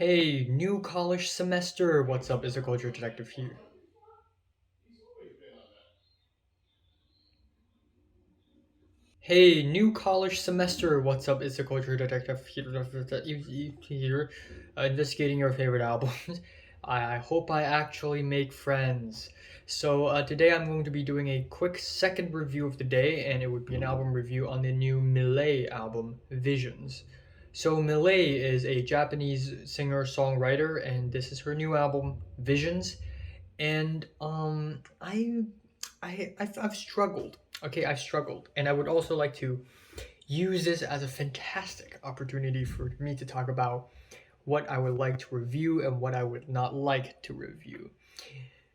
Hey, new college semester. What's up? Is a culture detective here. Hey, new college semester. What's up? Is a culture detective here, investigating your favorite albums. I hope I actually make friends. So today I'm going to be doing a quick second review of the day, and it would be an album review on the new milet album, Visions. So milet is a Japanese singer-songwriter, and this is her new album, Visions. And I've struggled. Okay, I've struggled, and I would also like to use this as a fantastic opportunity for me to talk about what I would like to review and what I would not like to review.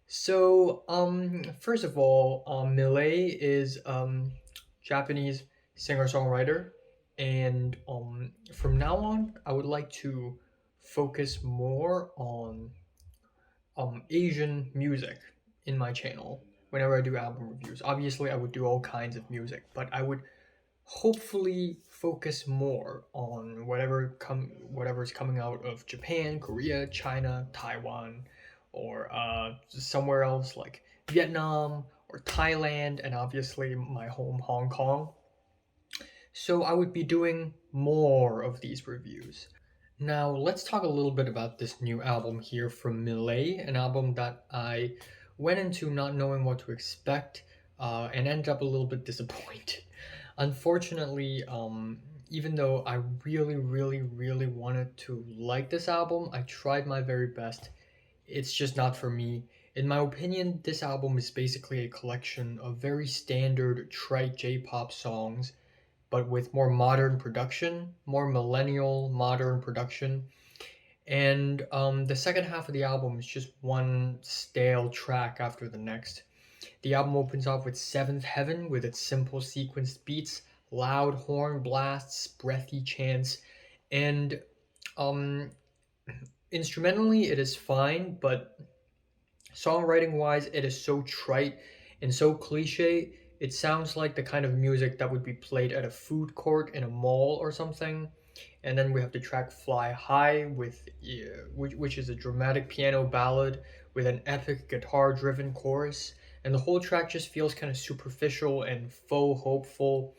So first of all, Millet is Japanese singer-songwriter, and from now on, I would like to focus more on Asian music in my channel whenever I do album reviews. Obviously, I would do all kinds of music, but I would hopefully focus more on whatever's coming out of Japan, Korea, China, Taiwan, or somewhere else like Vietnam or Thailand, and obviously my home Hong Kong. So I would be doing more of these reviews. Now, let's talk a little bit about this new album here from Millet, an album that I went into not knowing what to expect and ended up a little bit disappointed. Unfortunately, even though I really, really, really wanted to like this album, I tried my very best. It's just not for me. In my opinion, this album is basically a collection of very standard trite J-pop songs but with more modern production, more millennial modern production. And the second half of the album is just one stale track after the next. The album opens off with Seventh Heaven with its simple sequenced beats, loud horn blasts, breathy chants, and um, instrumentally it is fine, but songwriting wise, it is so trite and so cliche. It sounds like the kind of music that would be played at a food court in a mall or something. And then we have the track Fly High, which is a dramatic piano ballad with an epic guitar driven chorus. And the whole track just feels kind of superficial and faux hopeful.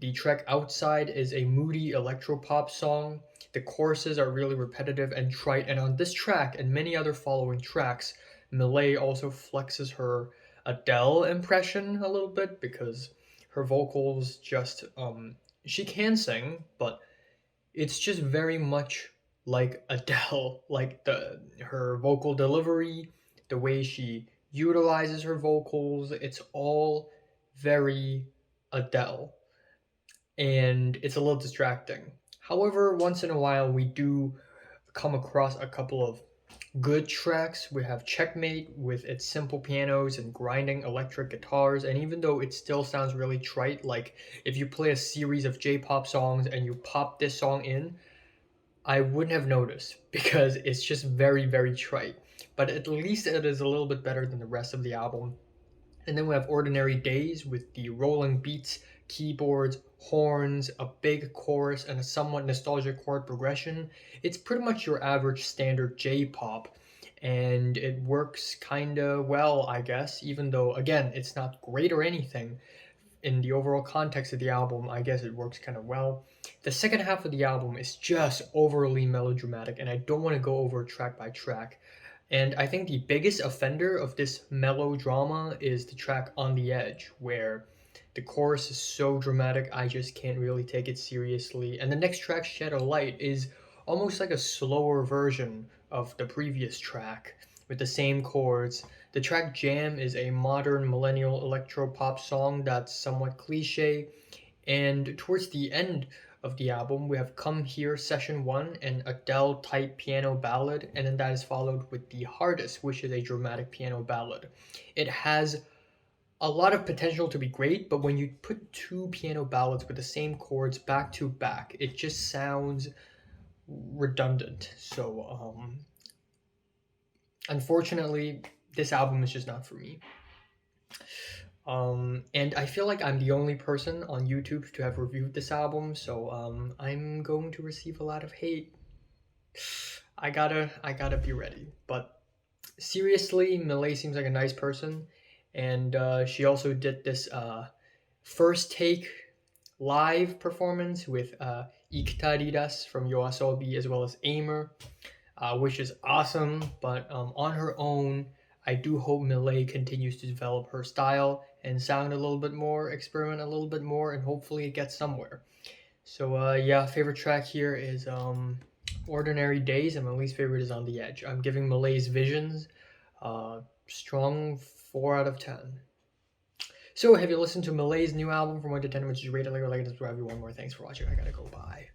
The track Outside is a moody electropop song. The choruses are really repetitive and trite, and on this track and many other following tracks, Millet also flexes her Adele impression a little bit because her vocals just she can sing, but it's just very much like Adele, like the her vocal delivery, the way she utilizes her vocals, it's all very Adele and it's a little distracting. However, once in a while, we do come across a couple of good tracks. We have Checkmate with its simple pianos and grinding electric guitars, and even though it still sounds really trite, like if you play a series of J pop songs and you pop this song in, I wouldn't have noticed because it's just very, very trite. But at least it is a little bit better than the rest of the album. And then we have Ordinary Days with the rolling beats, keyboards, horns, a big chorus, and a somewhat nostalgic chord progression. It's pretty much your average standard J-pop, and it works kinda well, I guess, even though, again, it's not great or anything. In the overall context of the album, I guess it works kind of well. The second half of the album is just overly melodramatic, and I don't want to go over track by track. And I think the biggest offender of this melodrama is the track On the Edge, where the chorus is so dramatic I just can't really take it seriously. And the next track, Shed a Light, is almost like a slower version of the previous track with the same chords. The track Jam is a modern millennial electro-pop song that's somewhat cliche. And towards the end of the album, we have Come Here Session 1, an Adele type piano ballad, and then that is followed with The Hardest, which is a dramatic piano ballad. It has a lot of potential to be great, but when you put two piano ballads with the same chords back to back, it just sounds redundant. So, unfortunately, this album is just not for me. And I feel like I'm the only person on YouTube to have reviewed this album, so I'm going to receive a lot of hate. I gotta be ready. But seriously, Millet seems like a nice person, and she also did this first take live performance with Iktaridas from Yoasobi as well as Aimer, which is awesome. But on her own, I do hope Millet continues to develop her style and sound a little bit more, experiment a little bit more, and hopefully it gets somewhere. So yeah, favorite track here is Ordinary Days, and my least favorite is On the Edge. I'm giving Millet's Visions strong 4 out of 10. So have you listened to Millet's new album from 1 to 10, which is rated like to subscribe you one more. Thanks for watching. I gotta go. Bye.